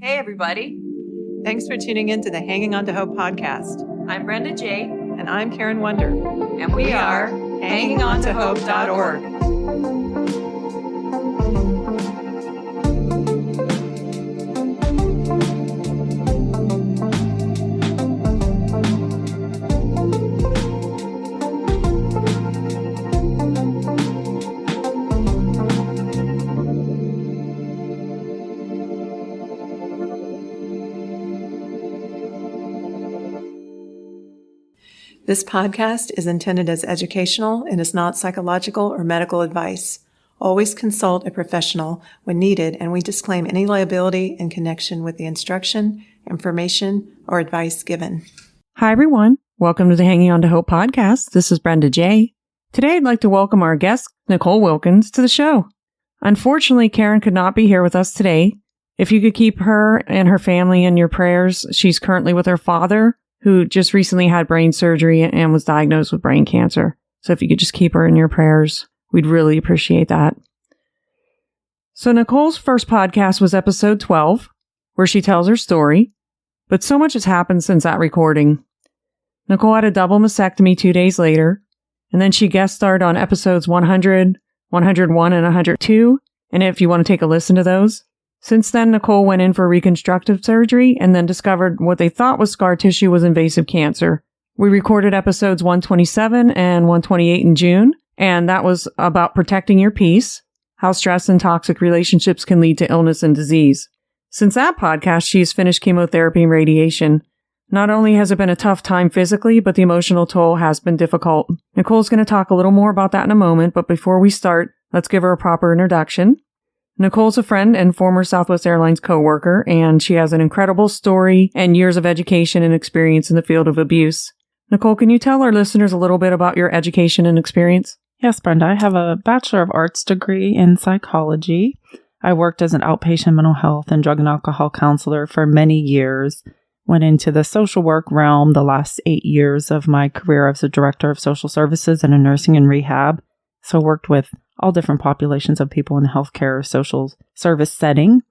Hey, everybody. Thanks for tuning in to the Hanging On to Hope podcast. I'm Brenda J. And I'm Karen Wonder. And we are HangingOnToHope.org. This podcast is intended as educational and is not psychological or medical advice. Always consult a professional when needed, and we disclaim any liability in connection with the instruction, information, or advice given. Hi, everyone. Welcome to the Hanging On to Hope podcast. This is Brenda J. Today, I'd like to welcome our guest, Nycole Wilkins, to the show. Unfortunately, Karen could not be here with us today. If you could keep her and her family in your prayers, she's currently with her father, who just recently had brain surgery and was diagnosed with brain cancer. So if you could just keep her in your prayers, we'd really appreciate that. So Nycole's first podcast was episode 12, where she tells her story, but so much has happened since that recording. Nycole had a double mastectomy 2 days later, and then she guest starred on episodes 100, 101, and 102, and if you want to take a listen to those. Since then, Nycole went in for reconstructive surgery and then discovered what they thought was scar tissue was invasive cancer. We recorded episodes 127 and 128 in June, and that was about protecting your peace, how stress and toxic relationships can lead to illness and disease. Since that podcast, she's finished chemotherapy and radiation. Not only has it been a tough time physically, but the emotional toll has been difficult. Nycole's going to talk a little more about that in a moment, but before we start, let's give her a proper introduction. Nycole's a friend and former Southwest Airlines coworker, and she has an incredible story and years of education and experience in the field of abuse. Nycole, can you tell our listeners a little bit about your education and experience? Yes, Brenda. I have a Bachelor of Arts degree in psychology. I worked as an outpatient mental health and drug and alcohol counselor for many years. Went into the social work realm the last 8 years of my career as a director of social services and a nursing and rehab. So worked with all different populations of people in the healthcare social service setting.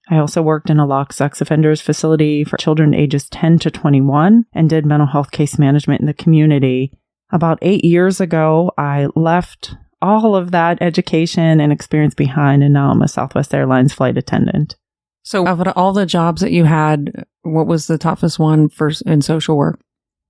I also worked in a locked sex offenders facility for children ages 10 to 21 and did mental health case management in the community. About 8 years ago, I left all of that education and experience behind, and now I'm a Southwest Airlines flight attendant. So of all the jobs that you had, what was the toughest one in social work?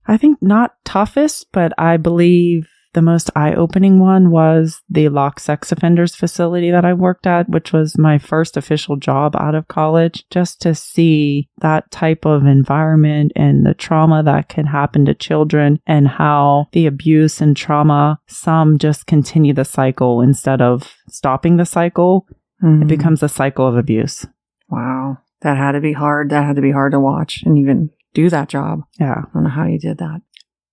I think not toughest, but I believe the most eye-opening one was the locked sex offenders facility that I worked at, which was my first official job out of college, just to see that type of environment and the trauma that can happen to children and how the abuse and trauma, some just continue the cycle instead of stopping the cycle. It becomes a cycle of abuse. Wow. That had to be hard. That had to be hard to watch and even do that job. Yeah. I don't know how you did that.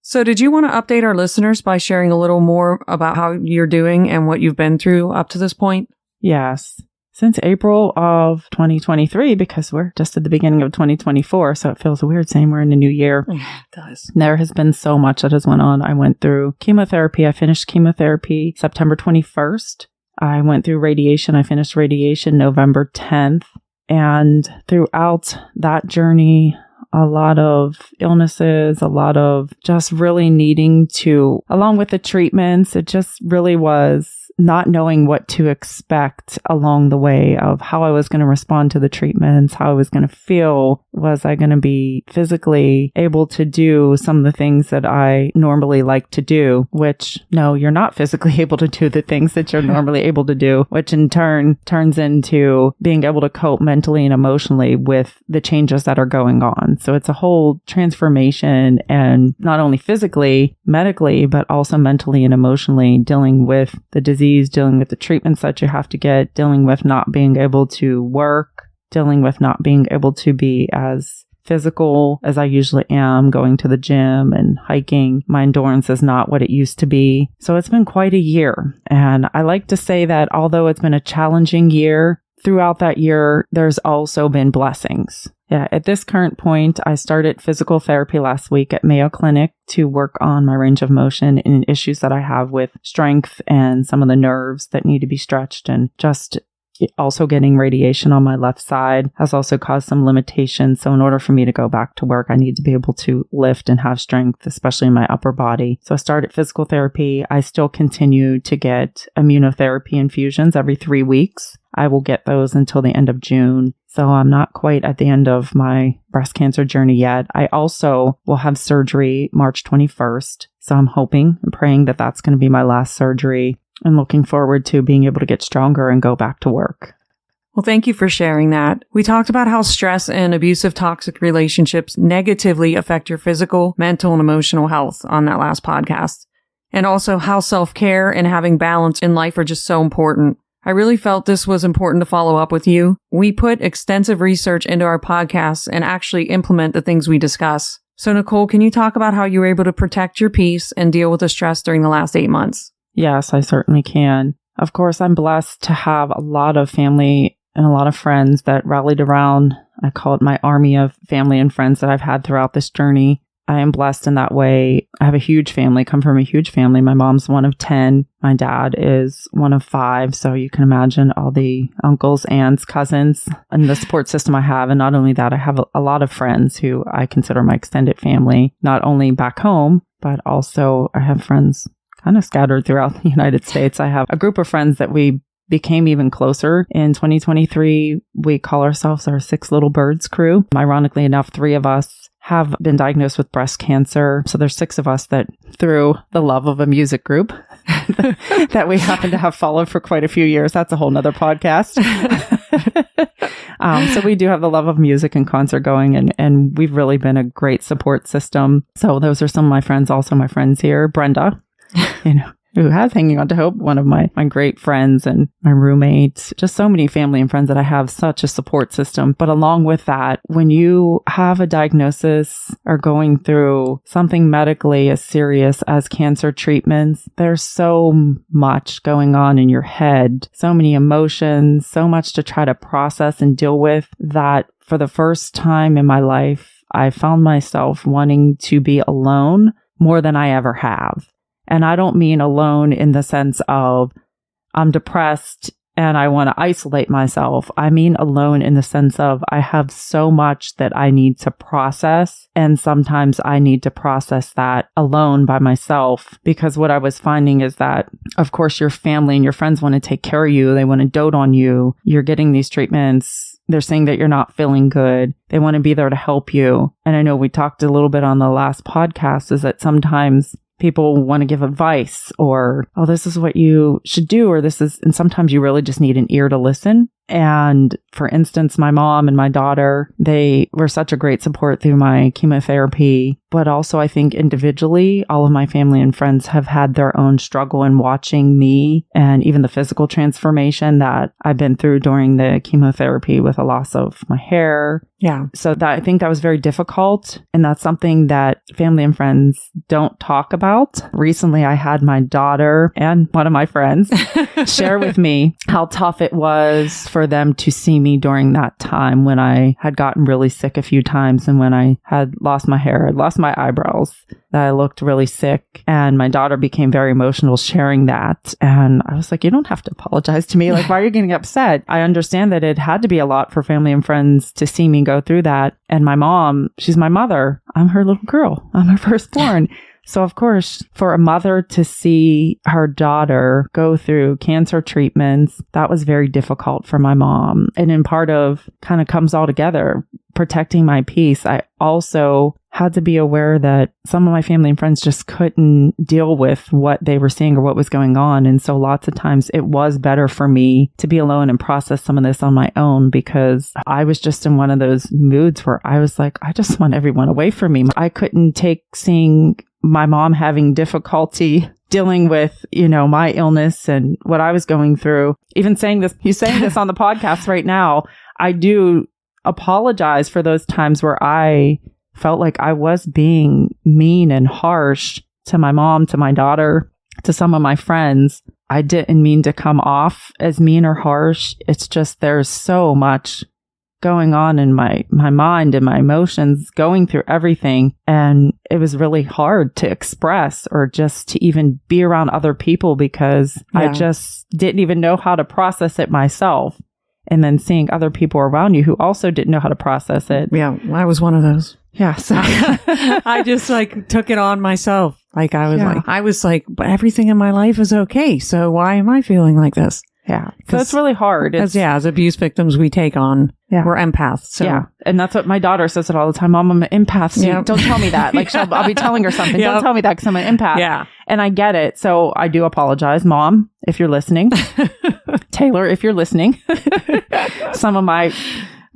So did you want to update our listeners by sharing a little more about how you're doing and what you've been through up to this point? Yes. Since April of 2023, because we're just at the beginning of 2024, so it feels weird saying we're in the new year. It does. There has been so much that has went on. I went through chemotherapy. I finished chemotherapy September 21st. I went through radiation. I finished radiation November 10th. And throughout that journey, a lot of illnesses, a lot of just really needing to, along with the treatments, it just really was not knowing what to expect along the way of how I was going to respond to the treatments, how I was going to feel. Was I going to be physically able to do some of the things that I normally like to do, which no, you're not physically able to do the things that you're normally able to do, which in turn turns into being able to cope mentally and emotionally with the changes that are going on. So it's a whole transformation, and not only physically, medically, but also mentally and emotionally dealing with the disease, dealing with the treatments that you have to get, dealing with not being able to work, dealing with not being able to be as physical as I usually am, going to the gym and hiking. My endurance is not what it used to be. So it's been quite a year. And I like to say that although it's been a challenging year, throughout that year, there's also been blessings. Yeah, at this current point, I started physical therapy last week at Mayo Clinic to work on my range of motion and issues that I have with strength and some of the nerves that need to be stretched and just Also getting radiation on my left side has also caused some limitations. So in order for me to go back to work, I need to be able to lift and have strength, especially in my upper body. So I started physical therapy. I still continue to get immunotherapy infusions every 3 weeks. I will get those until the end of June. So I'm not quite at the end of my breast cancer journey yet. I also will have surgery March 21st. So I'm hoping and praying that that's going to be my last surgery, and looking forward to being able to get stronger and go back to work. Well, thank you for sharing that. We talked about how stress and abusive toxic relationships negatively affect your physical, mental, and emotional health on that last podcast. And also how self-care and having balance in life are just so important. I really felt this was important to follow up with you. We put extensive research into our podcasts and actually implement the things we discuss. So Nycole, can you talk about how you were able to protect your peace and deal with the stress during the last 8 months? Yes, I certainly can. Of course, I'm blessed to have a lot of family and a lot of friends that rallied around. I call it my army of family and friends that I've had throughout this journey. I am blessed in that way. I have a huge family, come from a huge family. My mom's one of 10. My dad is one of 5. So you can imagine all the uncles, aunts, cousins, and the support system I have. And not only that, I have a lot of friends who I consider my extended family, not only back home, but also I have friends kind of scattered throughout the United States. I have a group of friends that we became even closer. In 2023, we call ourselves our 6 Little Birds crew. Ironically enough, 3 of us have been diagnosed with breast cancer. So there's 6 of us that, through the love of a music group that we happen to have followed for quite a few years. That's a whole nother podcast. So we do have the love of music and concert going, and we've really been a great support system. So those are some of my friends, also my friends here. Brenda, who has Hanging On to Hope, one of my great friends and my roommates, just so many family and friends that I have such a support system. But along with that, when you have a diagnosis or going through something medically as serious as cancer treatments, there's so much going on in your head, so many emotions, so much to try to process and deal with, that for the first time in my life, I found myself wanting to be alone more than I ever have. And I don't mean alone in the sense of I'm depressed and I want to isolate myself. I mean alone in the sense of I have so much that I need to process. And sometimes I need to process that alone by myself, because what I was finding is that, of course, your family and your friends want to take care of you. They want to dote on you. You're getting these treatments. They're saying that you're not feeling good. They want to be there to help you. And I know we talked a little bit on the last podcast is that sometimes people want to give advice or, oh, this is what you should do, or this is, and sometimes you really just need an ear to listen. And for instance, my mom and my daughter, they were such a great support through my chemotherapy. But also I think individually, all of my family and friends have had their own struggle in watching me and even the physical transformation that I've been through during the chemotherapy with a loss of my hair. Yeah. So that I think that was very difficult. And that's something that family and friends don't talk about. Recently, I had my daughter and one of my friends share with me how tough it was for them to see me during that time when I had gotten really sick a few times and when I had lost my hair, I'd lost my eyebrows, that I looked really sick. And my daughter became very emotional sharing that. And I was like, you don't have to apologize to me. Like, why are you getting upset? I understand that it had to be a lot for family and friends to see me go through that. And my mom, she's my mother. I'm her little girl. I'm her firstborn. So of course, for a mother to see her daughter go through cancer treatments, that was very difficult for my mom. And in part of kind of comes all together, protecting my peace. I also had to be aware that some of my family and friends just couldn't deal with what they were seeing or what was going on. And so lots of times it was better for me to be alone and process some of this on my own, because I was just in one of those moods where I was like, I just want everyone away from me. I couldn't take seeing my mom having difficulty dealing with, my illness and what I was going through. Even saying this, you saying this on the podcast right now, I do apologize for those times where I felt like I was being mean and harsh to my mom, to my daughter, to some of my friends. I didn't mean to come off as mean or harsh. It's just there's so much going on in my mind and my emotions, going through everything. And it was really hard to express or just to even be around other people because I just didn't even know how to process it myself. And then seeing other people around you who also didn't know how to process it. Yeah, I was one of those. Yeah. So I just like took it on myself. Like I was like, but everything in my life is okay. So why am I feeling like this? Yeah. So it's really hard. As abuse victims we take on, we're empaths. So. Yeah. And that's what my daughter says it all the time. Mom, I'm an empath. So don't tell me that. Like I'll be telling her something. Don't tell me that because I'm an empath. Yeah. And I get it. So I do apologize, Mom, if you're listening. Taylor, if you're listening. Some of my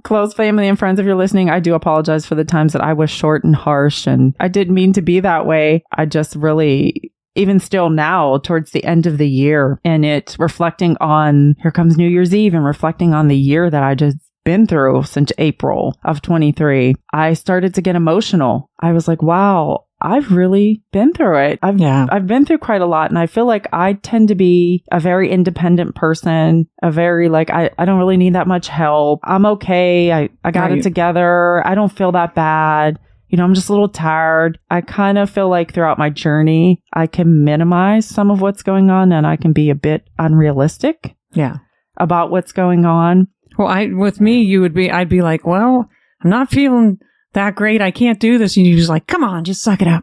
close family and friends, if you're listening, I do apologize for the times that I was short and harsh. And I didn't mean to be that way. I just really... Even still now, towards the end of the year, and it reflecting on, here comes New Year's Eve, and reflecting on the year that I just been through since April of 23, I started to get emotional. I was like, wow, I've really been through it. I've been through quite a lot. And I feel like I tend to be a very independent person, a very I don't really need that much help. I'm okay. I got it together. I don't feel that bad. I'm just a little tired. I kind of feel like throughout my journey, I can minimize some of what's going on and I can be a bit unrealistic about what's going on. Well, with me, I'd be like, well, I'm not feeling that great. I can't do this. And you're just like, come on, just suck it up.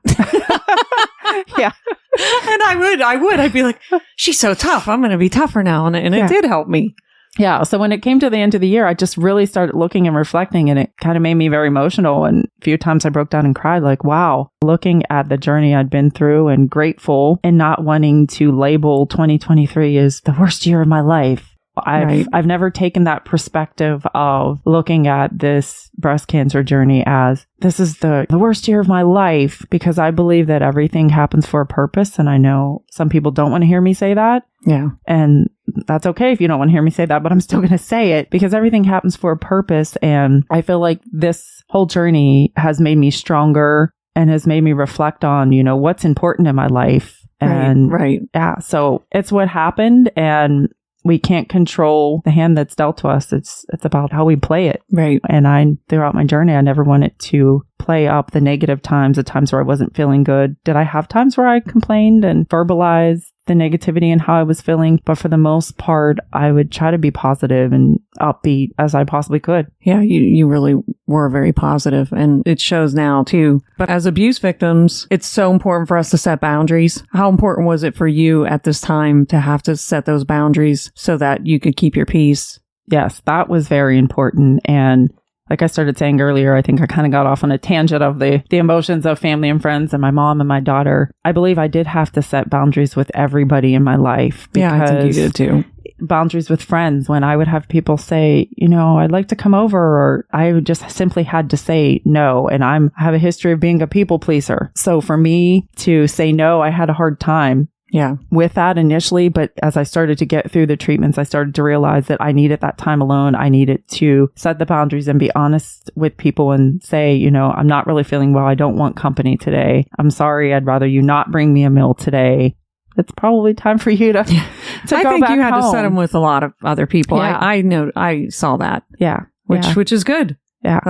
Yeah. And I would. I'd be like, she's so tough. I'm going to be tougher now. And it did help me. Yeah. So when it came to the end of the year, I just really started looking and reflecting, and it kind of made me very emotional. And a few times I broke down and cried, like, wow, looking at the journey I'd been through and grateful and not wanting to label 2023 as the worst year of my life. I've never taken that perspective of looking at this breast cancer journey as this is the worst year of my life, because I believe that everything happens for a purpose. And I know some people don't want to hear me say that. Yeah. And that's okay if you don't want to hear me say that, but I'm still going to say it because everything happens for a purpose. And I feel like this whole journey has made me stronger and has made me reflect on, what's important in my life. And yeah, so it's what happened. And we can't control the hand that's dealt to us. It's about how we play it. Right. And throughout my journey, I never wanted to play up the negative times, the times where I wasn't feeling good. Did I have times where I complained and verbalized the negativity and how I was feeling? But for the most part, I would try to be positive and upbeat as I possibly could. Yeah, you really were very positive, and it shows now too. But as abuse victims, it's so important for us to set boundaries. How important was it for you at this time to have to set those boundaries so that you could keep your peace? Yes, that was very important. And like I started saying earlier, I think I kind of got off on a tangent of the emotions of family and friends and my mom and my daughter. I believe I did have to set boundaries with everybody in my life. Yeah, I think you did too. Boundaries with friends, when I would have people say, I'd like to come over, or I would just simply had to say no. And I have a history of being a people pleaser. So for me to say no, I had a hard time. Yeah. With that initially, but as I started to get through the treatments, I started to realize that I needed that time alone. I needed to set the boundaries and be honest with people and say, I'm not really feeling well. I don't want company today. I'm sorry. I'd rather you not bring me a meal today. It's probably time for you to go back home. I think you had to set them with a lot of other people. Yeah. I know. I saw that. Yeah. Which is good. Yeah.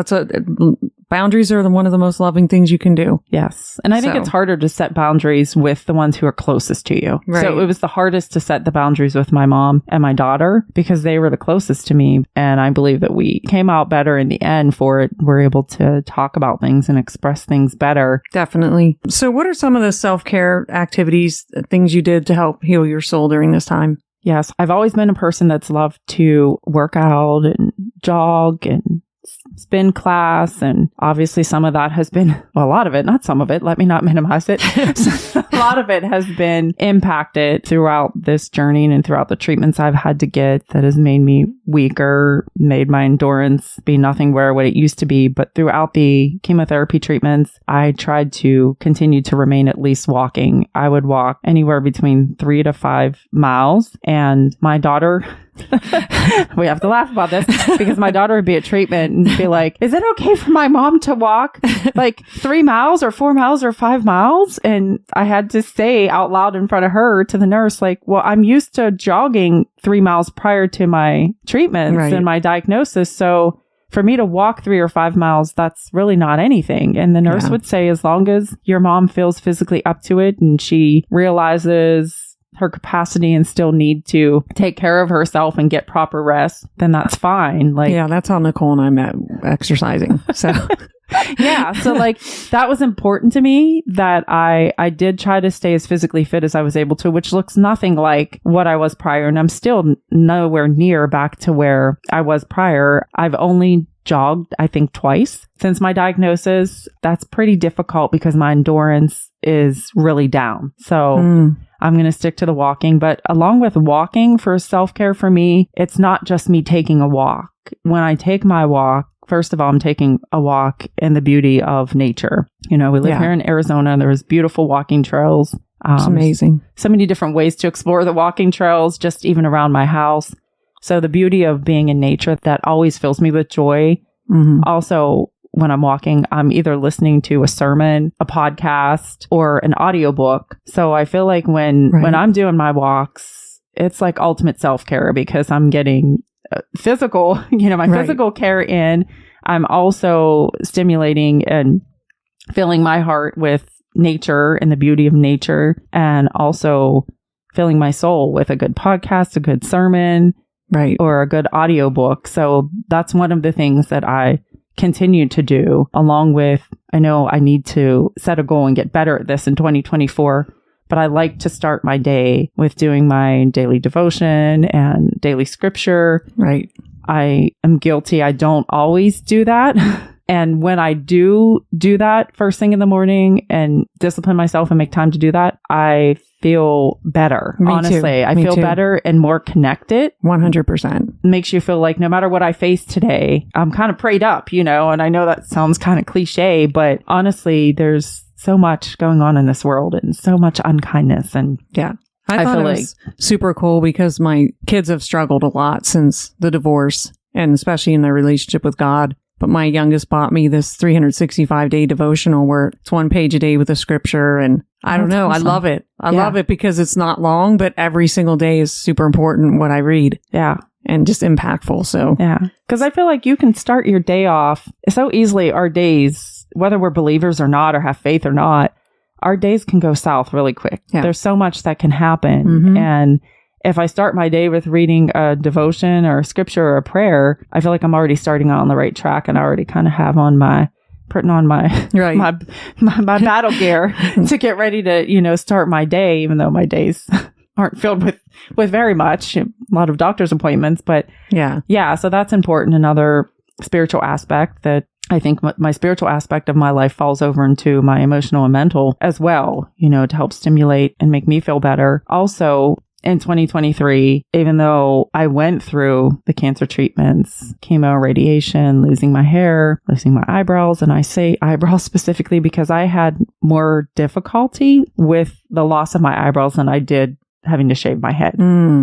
Boundaries are one of the most loving things you can do. Yes. And I think it's harder to set boundaries with the ones who are closest to you. Right. So it was the hardest to set the boundaries with my mom and my daughter because they were the closest to me. And I believe that we came out better in the end for it. We're able to talk about things and express things better. Definitely. So what are some of the self-care activities, things you did to help heal your soul during this time? Yes. I've always been a person that's loved to work out and jog and spin class. And obviously some of that has been, a lot of it, not some of it, let me not minimize it. A lot of it has been impacted throughout this journey and throughout the treatments I've had to get that has made me weaker, made my endurance be nothing where what it used to be. But throughout the chemotherapy treatments, I tried to continue to remain at least walking. I would walk anywhere between 3 to 5 miles. And my daughter, we have to laugh about this because my daughter would be at treatment and be like, is it okay for my mom to walk like 3 miles or 4 miles or 5 miles? And I had to say out loud in front of her to the nurse, like, well, I'm used to jogging 3 miles prior to my treatments and my diagnosis. So for me to walk 3 or 5 miles, that's really not anything. And the nurse would say, as long as your mom feels physically up to it and she realizes her capacity and still need to take care of herself and get proper rest, then that's fine. Like, yeah, that's how Nycole and I met, exercising. So yeah. So like that was important to me, that I did try to stay as physically fit as I was able to, which looks nothing like what I was prior. And I'm still nowhere near back to where I was prior. I've only jogged, I think, twice since my diagnosis. That's pretty difficult because my endurance is really down. So I'm going to stick to the walking. But along with walking, for self-care for me, it's not just me taking a walk. When I take my walk, first of all, I'm taking a walk in the beauty of nature. You know, we live here in Arizona. There's beautiful walking trails. It's amazing. So many different ways to explore the walking trails, just even around my house. So the beauty of being in nature, that always fills me with joy. Also, when I'm walking, I'm either listening to a sermon, a podcast, or an audiobook. So I feel like when I'm doing my walks, it's like ultimate self-care, because I'm getting physical, my physical care in. I'm also stimulating and filling my heart with nature and the beauty of nature, and also filling my soul with a good podcast, a good sermon, or a good audiobook. So that's one of the things that I continue to do, along with, I know I need to set a goal and get better at this in 2024, but I like to start my day with doing my daily devotion and daily scripture. Right. I am guilty. I don't always do that. And when I do that first thing in the morning and discipline myself and make time to do that, I feel better. Honestly, I feel better and more connected. 100%. Makes you feel like no matter what I face today, I'm kind of prayed up, and I know that sounds kind of cliche, but honestly, there's so much going on in this world and so much unkindness. And I thought it was super cool because my kids have struggled a lot since the divorce, and especially in their relationship with God. But my youngest bought me this 365-day devotional where it's 1 page a day with a scripture. And I don't know. Awesome. I love it. I love it because it's not long, but every single day is super important what I read. Yeah. And just impactful. So, yeah. Because I feel like you can start your day off so easily. Our days, whether we're believers or not, or have faith or not, our days can go south really quick. Yeah. There's so much that can happen. And if I start my day with reading a devotion or a scripture or a prayer, I feel like I'm already starting on the right track, and I already kind of have putting on my my battle gear to get ready to, start my day, even though my days aren't filled with very much, a lot of doctor's appointments. But so that's important. Another spiritual aspect that I think my spiritual aspect of my life falls over into my emotional and mental as well, to help stimulate and make me feel better. Also, in 2023, even though I went through the cancer treatments, chemo, radiation, losing my hair, losing my eyebrows, and I say eyebrows specifically because I had more difficulty with the loss of my eyebrows than I did having to shave my head.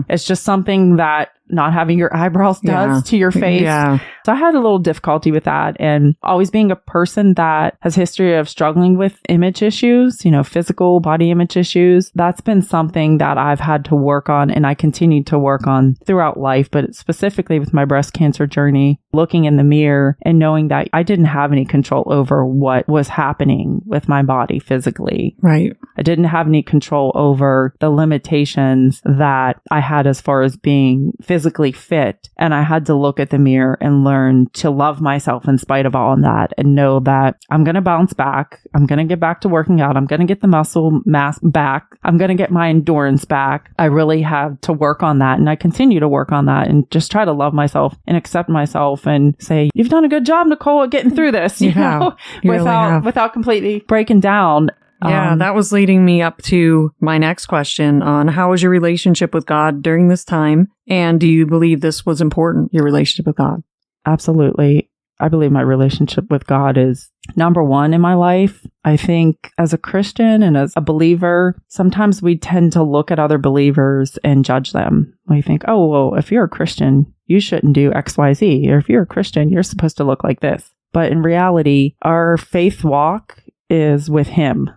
It's just something that not having your eyebrows does to your face. Yeah. So I had a little difficulty with that, and always being a person that has history of struggling with image issues, physical body image issues. That's been something that I've had to work on, and I continue to work on throughout life, but specifically with my breast cancer journey, looking in the mirror and knowing that I didn't have any control over what was happening with my body physically. Right. I didn't have any control over the limitations that I had as far as being physically fit. And I had to look at the mirror and learn to love myself in spite of all of that, and know that I'm going to bounce back. I'm going to get back to working out. I'm going to get the muscle mass back. I'm going to get my endurance back. I really have to work on that. And I continue to work on that and just try to love myself and accept myself and say, you've done a good job, Nycole, at getting through this, without completely breaking down. Yeah, that was leading me up to my next question on how was your relationship with God during this time? And do you believe this was important, your relationship with God? Absolutely. I believe my relationship with God is number one in my life. I think as a Christian and as a believer, sometimes we tend to look at other believers and judge them. We think, oh, well, if you're a Christian, you shouldn't do X, Y, Z. Or if you're a Christian, you're supposed to look like this. But in reality, our faith walk is with Him.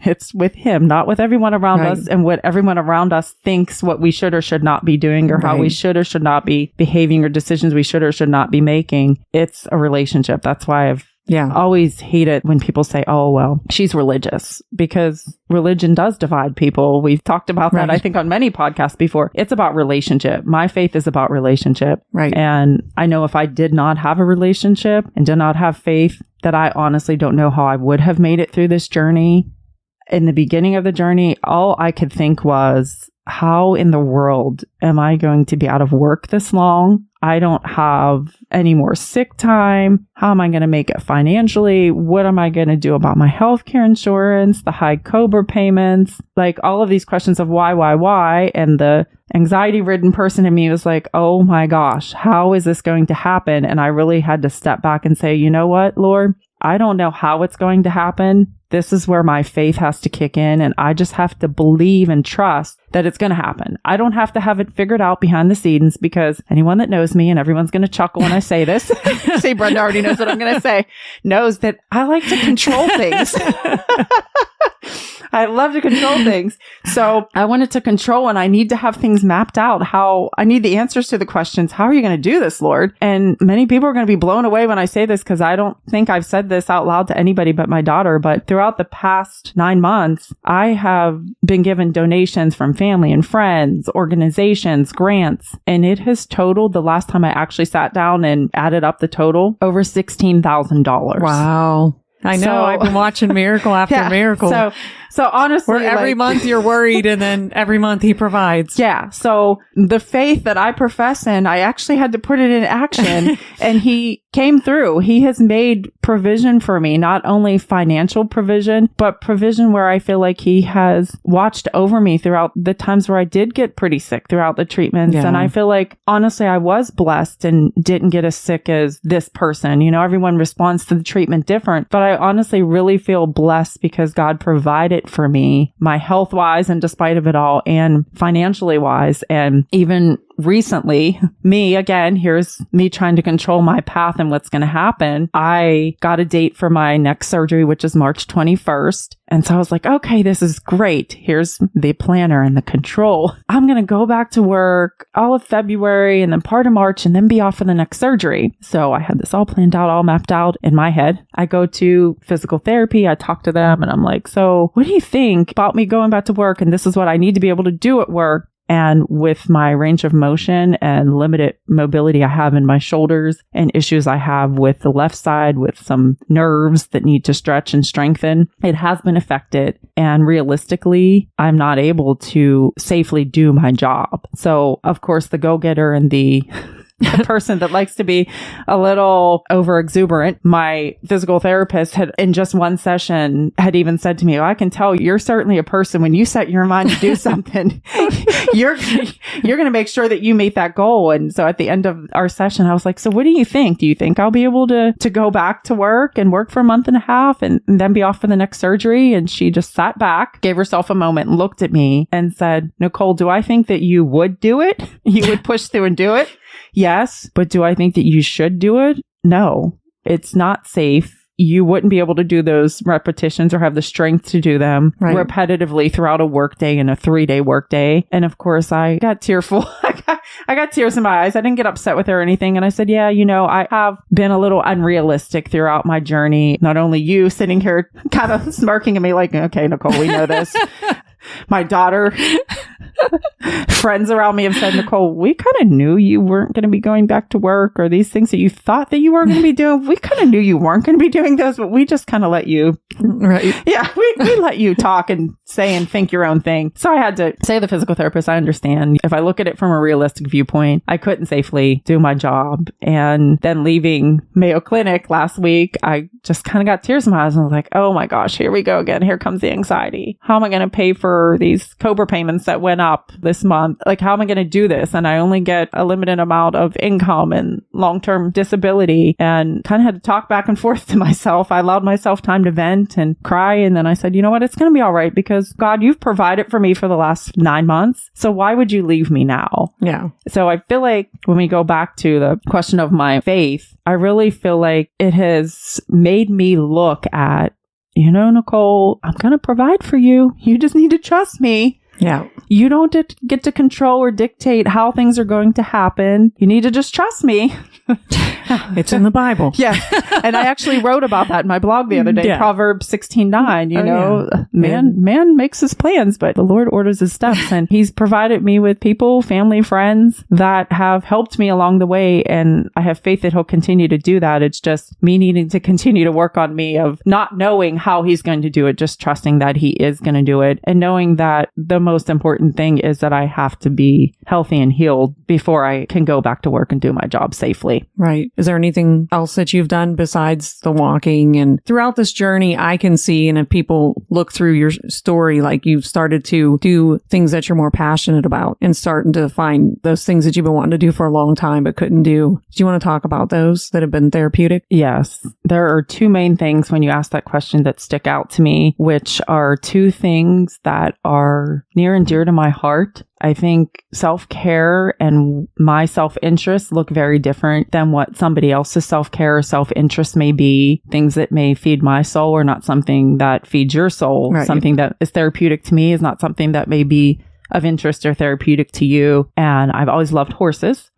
It's with him, not with everyone around Right. us and what everyone around us thinks what we should or should not be doing, or how we Right. should or should not be behaving, or decisions we should or should not be making. It's a relationship. That's why I've always hated when people say, oh, well, she's religious, because religion does divide people. We've talked about that, Right. I think, on many podcasts before. It's about relationship. My faith is about relationship. Right. And I know if I did not have a relationship and did not have faith, that I honestly don't know how I would have made it through this journey. In the beginning of the journey, all I could think was, how in the world am I going to be out of work this long? I don't have any more sick time. How am I going to make it financially? What am I going to do about my healthcare insurance, the high COBRA payments? Like all of these questions of why? And the anxiety-ridden person in me was like, oh my gosh, how is this going to happen? And I really had to step back and say, you know what, Lord? I don't know how it's going to happen. This is where my faith has to kick in, and I just have to believe and trust that it's going to happen. I don't have to have it figured out behind the scenes, because anyone that knows me, and everyone's going to chuckle when I say this, say Brenda already knows what I'm going to say, knows that I like to control things. I love to control things. So I wanted to control, and I need to have things mapped out. How I need the answers to the questions. How are you going to do this, Lord? And many people are going to be blown away when I say this, because I don't think I've said this out loud to anybody but my daughter. But throughout the past 9 months, I have been given donations from family and friends, organizations, grants, and it has totaled, the last time I actually sat down and added up the total, over $16,000. Wow. I know. So- I've been watching miracle after miracle. So honestly, where every month you're worried, and then every month he provides. Yeah. So the faith that I profess in, I actually had to put it in action, and he came through. He has made provision for me, not only financial provision, but provision where I feel like he has watched over me throughout the times where I did get pretty sick throughout the treatments. Yeah. And I feel like, honestly, I was blessed and didn't get as sick as this person. You know, everyone responds to the treatment different, but I honestly really feel blessed because God provided for me, my health wise, and despite of it all, and financially wise. And even recently, here's me trying to control my path and what's going to happen. I got a date for my next surgery, which is March 21st. And so I was like, okay, this is great. Here's the planner and the control. I'm going to go back to work all of February and then part of March, and then be off for the next surgery. So I had this all planned out, all mapped out in my head. I go to physical therapy. I talk to them, and I'm like, so what do you think about me going back to work? And this is what I need to be able to do at work. And with my range of motion and limited mobility I have in my shoulders, and issues I have with the left side with some nerves that need to stretch and strengthen, it has been affected. And realistically, I'm not able to safely do my job. So, of course, the go-getter and the person that likes to be a little over exuberant, my physical therapist had, in just one session, had even said to me, I can tell you're certainly a person, when you set your mind to do something, you're going to make sure that you meet that goal. And so at the end of our session, I was like, so what do you think? Do you think I'll be able to go back to work and work for a month and a half and then be off for the next surgery? And she just sat back, gave herself a moment, and looked at me and said, Nycole, do I think that you would do it? You would push through and do it? Yes, but do I think that you should do it? No, it's not safe. You wouldn't be able to do those repetitions or have the strength to do them repetitively throughout a workday and a 3-day workday. And of course, I got tearful. I got tears in my eyes. I didn't get upset with her or anything. And I said, yeah, you know, I have been a little unrealistic throughout my journey. Not only you sitting here kind of smirking at me like, okay, Nycole, we know this. My daughter, friends around me have said, Nycole, we kind of knew you weren't going to be going back to work, or these things that you thought that you were going to be doing. We kind of knew you weren't going to be doing those, but we just kind of let you. Right. Yeah, we let you talk and say and think your own thing. So I had to say to the physical therapist, I understand. If I look at it from a realistic viewpoint, I couldn't safely do my job. And then leaving Mayo Clinic last week, I just kind of got tears in my eyes and was like, oh my gosh, here we go again. Here comes the anxiety. How am I going to pay for these COBRA payments that went up this month? Like, how am I going to do this? And I only get a limited amount of income and long-term disability, and kind of had to talk back and forth to myself. I allowed myself time to vent and cry. And then I said, you know what? It's going to be all right, because God, you've provided for me for the last 9 months. So why would you leave me now? Yeah. So I feel like when we go back to the question of my faith, I really feel like it has made me look at, Nycole, I'm going to provide for you. You just need to trust me. Yeah. You don't get to control or dictate how things are going to happen. You need to just trust me. It's in the Bible. Yeah. And I actually wrote about that in my blog the other day, Yeah. Proverbs 16:9. Man makes his plans, but the Lord orders his steps. And he's provided me with people, family, friends that have helped me along the way. And I have faith that he'll continue to do that. It's just me needing to continue to work on me of not knowing how he's going to do it, just trusting that he is going to do it. And knowing that the most important thing is that I have to be healthy and healed before I can go back to work and do my job safely. Right. Is there anything else that you've done besides the walking? And throughout this journey, I can see, and if people look through your story, like you've started to do things that you're more passionate about and starting to find those things that you've been wanting to do for a long time but couldn't do. Do you want to talk about those that have been therapeutic? Yes. There are two main things when you ask that question that stick out to me, which are two things that are near and dear to my heart. I think self-care and my self-interest look very different than what somebody else's self-care or self-interest may be. Things that may feed my soul are not something that feeds your soul. Right. Something that is therapeutic to me is not something that may be of interest or therapeutic to you. And I've always loved horses.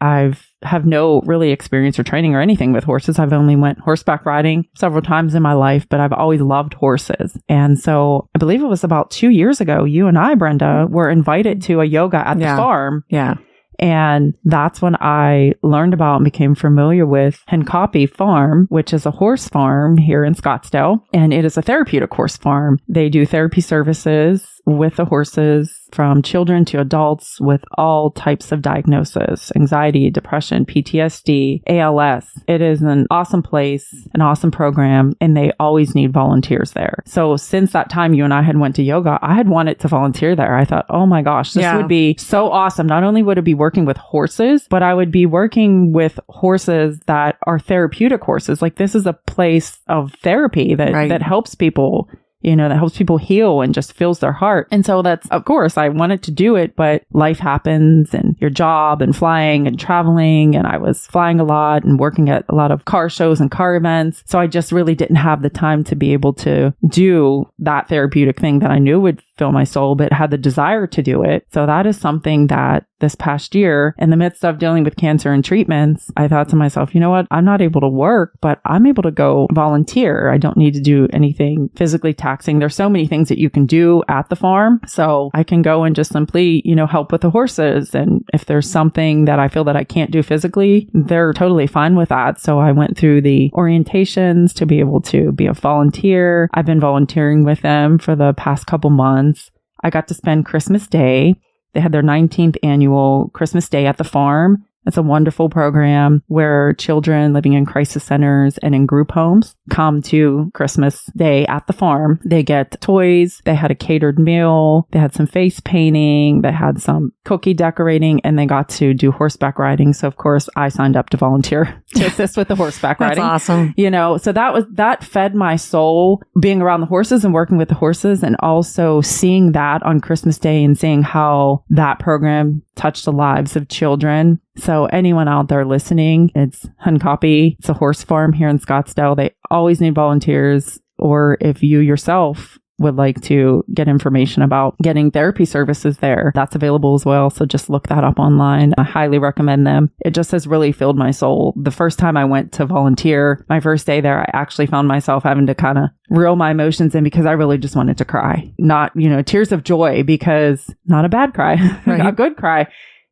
Have no really experience or training or anything with horses. I've only went horseback riding several times in my life, but I've always loved horses. And so I believe it was about 2 years ago, you and I, Brenda, were invited to a yoga at the farm. Yeah. And that's when I learned about and became familiar with Nycole Farm, which is a horse farm here in Scottsdale. And it is a therapeutic horse farm. They do therapy services with the horses from children to adults with all types of diagnosis, anxiety, depression, PTSD, ALS. It is an awesome place, an awesome program, and they always need volunteers there. So since that time you and I had went to yoga, I had wanted to volunteer there. I thought, oh my gosh, this would be so awesome. Not only would it be working with horses, but I would be working with horses that are therapeutic horses. Like this is a place of therapy that helps people. That helps people heal and just fills their heart. And so that's, of course, I wanted to do it, but life happens and your job and flying and traveling. And I was flying a lot and working at a lot of car shows and car events. So I just really didn't have the time to be able to do that therapeutic thing that I knew would fill my soul, but had the desire to do it. So that is something that this past year, in the midst of dealing with cancer and treatments, I thought to myself, you know what? I'm not able to work, but I'm able to go volunteer. I don't need to do anything physically taxing. There's so many things that you can do at the farm. So I can go and just simply, help with the horses. And if there's something that I feel that I can't do physically, they're totally fine with that. So I went through the orientations to be able to be a volunteer. I've been volunteering with them for the past couple months. I got to spend Christmas Day. They had their 19th annual Christmas Day at the farm. It's a wonderful program where children living in crisis centers and in group homes come to Christmas Day at the farm. They get toys. They had a catered meal. They had some face painting. They had some cookie decorating, and they got to do horseback riding. So, of course, I signed up to volunteer to assist with the horseback riding. That's awesome. So that fed my soul, being around the horses and working with the horses, and also seeing that on Christmas Day and seeing how that program touched the lives of children. So anyone out there listening, it's Nycole. It's a horse farm here in Scottsdale. They always need volunteers. Or if you yourself would like to get information about getting therapy services there, that's available as well. So just look that up online. I highly recommend them. It just has really filled my soul. The first time I went to volunteer, my first day there, I actually found myself having to kind of reel my emotions in because I really just wanted to cry. Not, tears of joy, because not a bad cry, a good cry.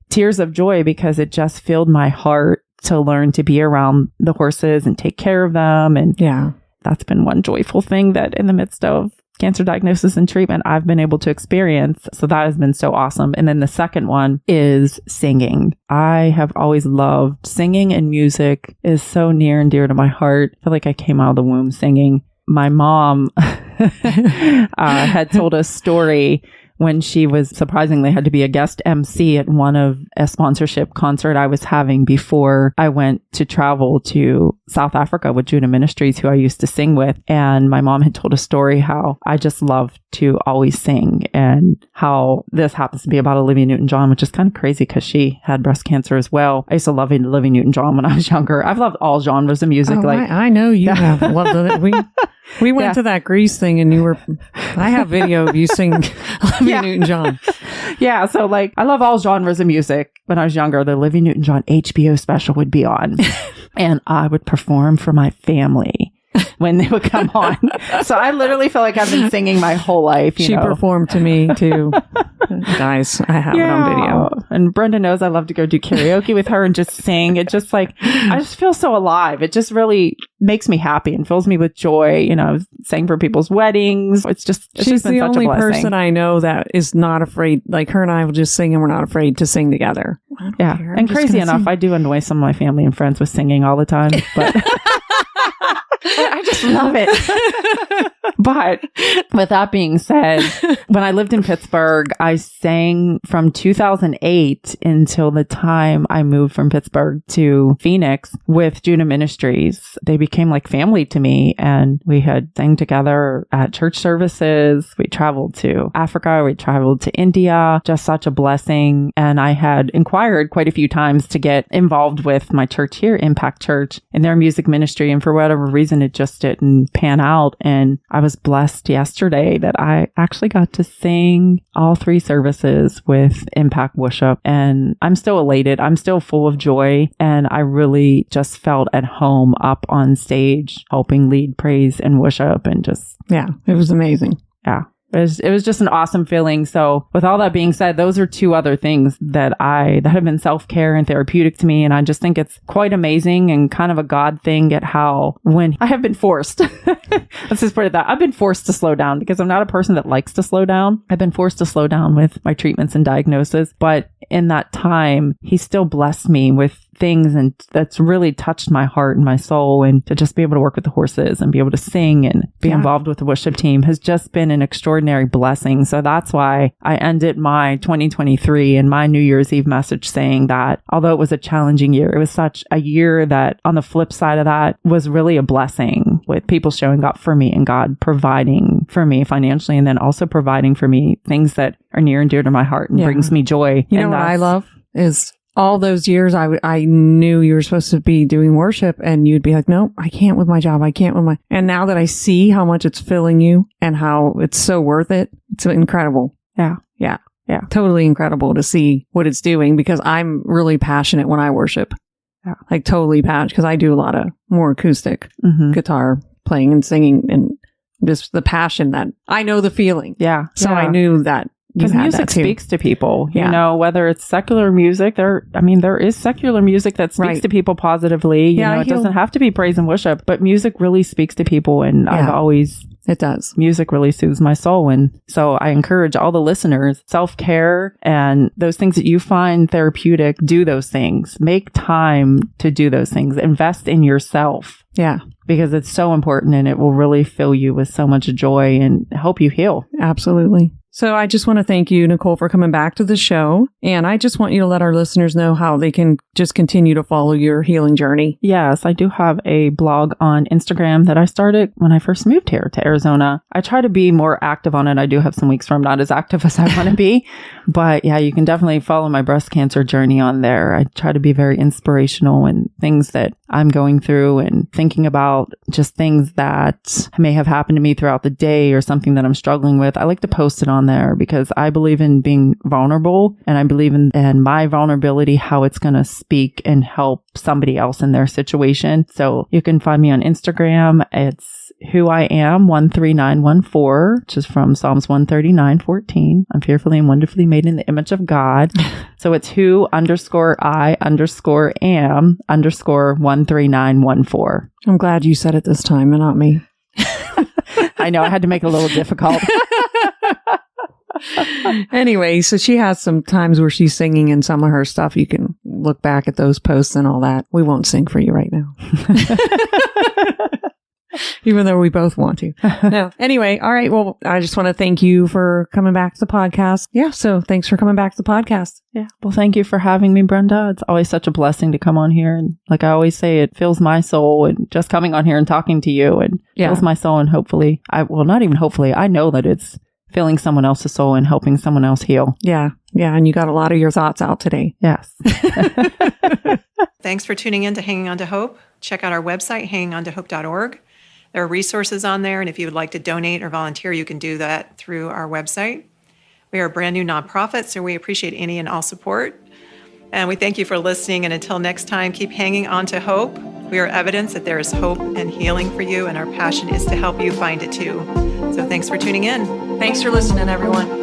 Tears of joy because it just filled my heart to learn to be around the horses and take care of them. And that's been one joyful thing that in the midst of cancer diagnosis and treatment, I've been able to experience. So that has been so awesome. And then the second one is singing. I have always loved singing, and music is so near and dear to my heart. I feel like I came out of the womb singing. My mom had told a story when she was surprisingly had to be a guest MC at one of a sponsorship concert I was having before I went to travel to South Africa with Judah Ministries, who I used to sing with. And my mom had told a story how I just love to always sing, and how this happens to be about Olivia Newton-John, which is kind of crazy because she had breast cancer as well. I used to love Olivia Newton-John when I was younger. I've loved all genres of music. I know you have loved it. We went to that Grease thing, and I have video of you singing Olivia Newton-John. Yeah, so like I love all genres of music. When I was younger, the Olivia Newton-John HBO special would be on, and I would perform for my family when they would come on. So I literally feel like I've been singing my whole life. She performed to me too. Guys, I have it on video. And Brenda knows I love to go do karaoke with her and just sing. It just like, I just feel so alive. It just really makes me happy and fills me with joy. You know, sang for people's weddings. She's just been the such only a blessing. person I know that is not afraid. Like her and I will just sing, and we're not afraid to sing together. Yeah. And crazy enough, I do annoy some of my family and friends with singing all the time, but I just love it. But with that being said, when I lived in Pittsburgh, I sang from 2008 until the time I moved from Pittsburgh to Phoenix with Judah Ministries. They became like family to me, and we had sang together at church services. We traveled to Africa. We traveled to India. Just such a blessing. And I had inquired quite a few times to get involved with my church here, Impact Church, in their music ministry. And for whatever reason, it just didn't pan out. And I was blessed yesterday that I actually got to sing all 3 services with Impact Worship. And I'm still elated. I'm still full of joy. And I really just felt at home up on stage, helping lead praise and worship, and just... Yeah, it was amazing. Yeah. It was just an awesome feeling. So with all that being said, those are 2 other things that have been self-care and therapeutic to me. And I just think it's quite amazing and kind of a God thing at how when I have been forced, let's just put it that, I've been forced to slow down because I'm not a person that likes to slow down. I've been forced to slow down with my treatments and diagnosis. But in that time, he still blessed me with things, and that's really touched my heart and my soul. And to just be able to work with the horses and be able to sing and be involved with the worship team has just been an extraordinary blessing. So that's why I ended my 2023 and my New Year's Eve message saying that although it was a challenging year, it was such a year that on the flip side of that was really a blessing, with people showing up for me and God providing for me financially, and then also providing for me things that are near and dear to my heart and brings me joy. You know what I love is all those years I knew you were supposed to be doing worship, and you'd be like, nope, I can't with my job. I can't with my... And now that I see how much it's filling you and how it's so worth it, it's incredible. Yeah. Yeah. Yeah. Totally incredible to see what it's doing, because I'm really passionate when I worship. Yeah. Like totally passionate, because I do a lot of more acoustic guitar playing and singing, and just the passion that I know the feeling. Yeah. So I knew that. Because music speaks to people, you know, whether it's secular music, there is secular music that speaks to people positively. You know, it doesn't have to be praise and worship, but music really speaks to people. And it does. Music really soothes my soul. And so I encourage all the listeners, self-care and those things that you find therapeutic, do those things. Make time to do those things. Invest in yourself. Yeah. Because it's so important, and it will really fill you with so much joy and help you heal. Absolutely. So I just want to thank you, Nycole, for coming back to the show. And I just want you to let our listeners know how they can just continue to follow your healing journey. Yes, I do have a blog on Instagram that I started when I first moved here to Arizona. I try to be more active on it. I do have some weeks where I'm not as active as I want to be. But yeah, you can definitely follow my breast cancer journey on there. I try to be very inspirational and things that I'm going through and thinking about, just things that may have happened to me throughout the day or something that I'm struggling with. I like to post it on there because I believe in being vulnerable, and I believe in my vulnerability, how it's going to speak and help somebody else in their situation. So you can find me on Instagram. It's who I am 13914, which is from Psalms 139:14. I'm fearfully and wonderfully made in the image of God. So it's who_I_am_13914. I'm glad you said it this time and not me. I know, I had to make it a little difficult. Anyway, so she has some times where she's singing in some of her stuff. You can look back at those posts and all that. We won't sing for you right now. even though we both want to. No. Anyway, all right. Well, I just want to thank you for coming back to the podcast. Yeah. So thanks for coming back to the podcast. Yeah. Well, thank you for having me, Brenda. It's always such a blessing to come on here. And like I always say, it fills my soul. And just coming on here and talking to you and fills my soul. And hopefully, not even hopefully, I know that it's filling someone else's soul and helping someone else heal. Yeah. Yeah. And you got a lot of your thoughts out today. Yes. Thanks for tuning in to Hanging On to Hope. Check out our website, hangingontohope.org. There are resources on there, and if you would like to donate or volunteer, you can do that through our website. We are a brand new nonprofit, so we appreciate any and all support. And we thank you for listening, and until next time, keep hanging on to hope. We are evidence that there is hope and healing for you, and our passion is to help you find it too. So thanks for tuning in. Thanks for listening, everyone.